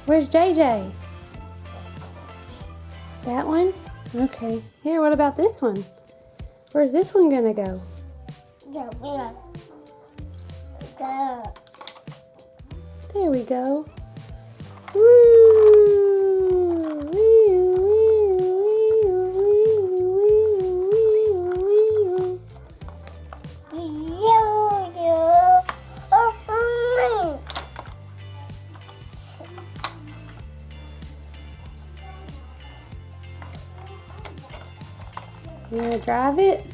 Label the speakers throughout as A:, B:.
A: Where's JJ? That one? Okay. Here, what about this one? Where's this one gonna go? There we go. You wanna drive it?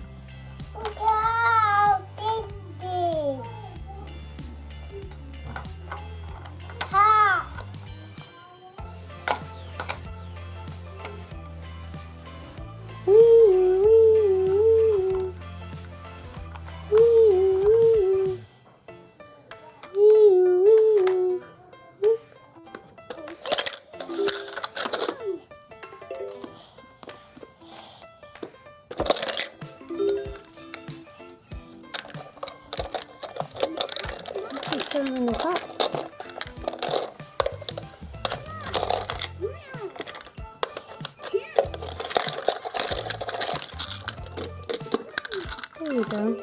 A: Put them in the box. There you go.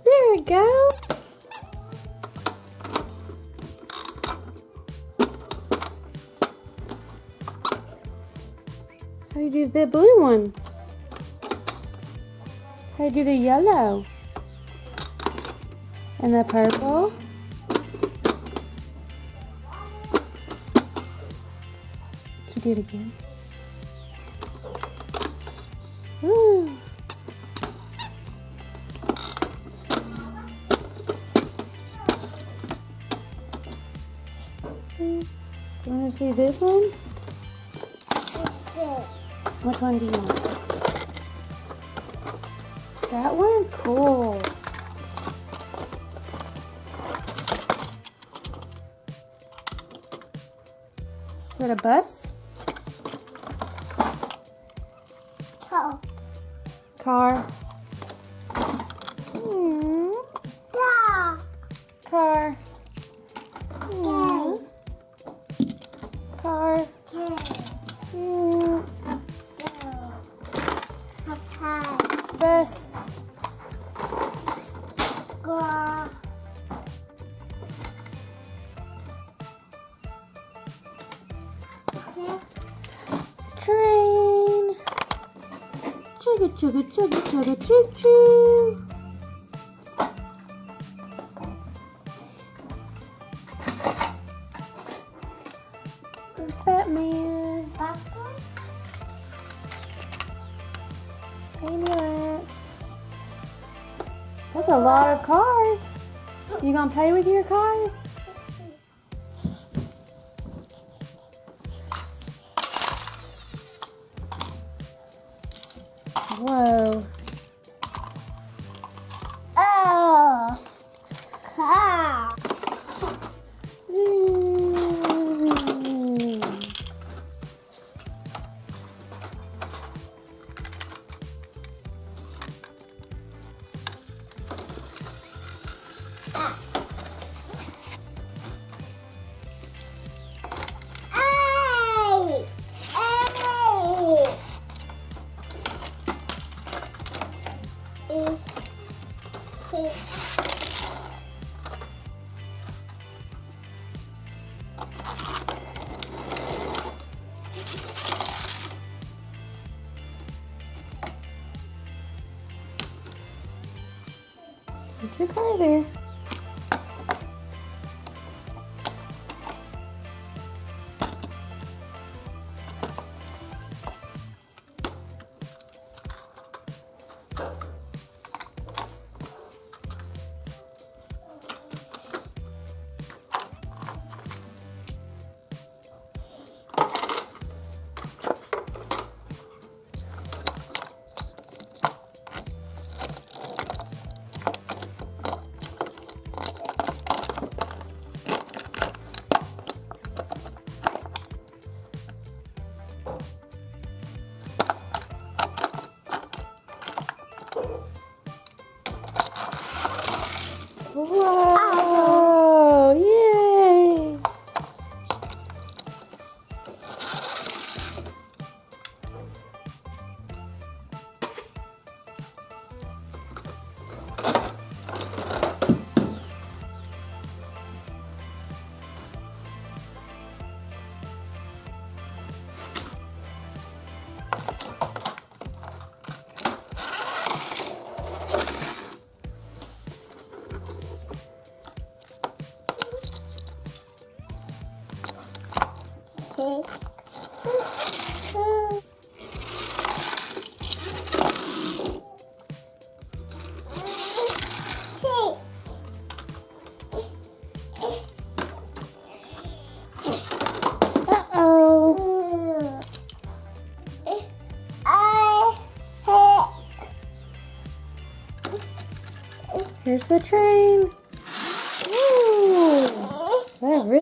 A: There we go. How do you do the blue one? How do you do the yellow? And the purple? Can you do it again? Woo. You want to see this one? Which one do you want? That one? Cool. Is that a bus? Car.
B: Yeah.
A: Car. Car. Bus. Train. Chugga chugga chugga chugga choo choo. There's Batman. Ambulance. That's a lot of cars. You gonna play with your cars? Whoa.
B: Oh, car.
A: Put your car there. Whoa! Yay!
B: See?
A: Uh-oh. Here's the train.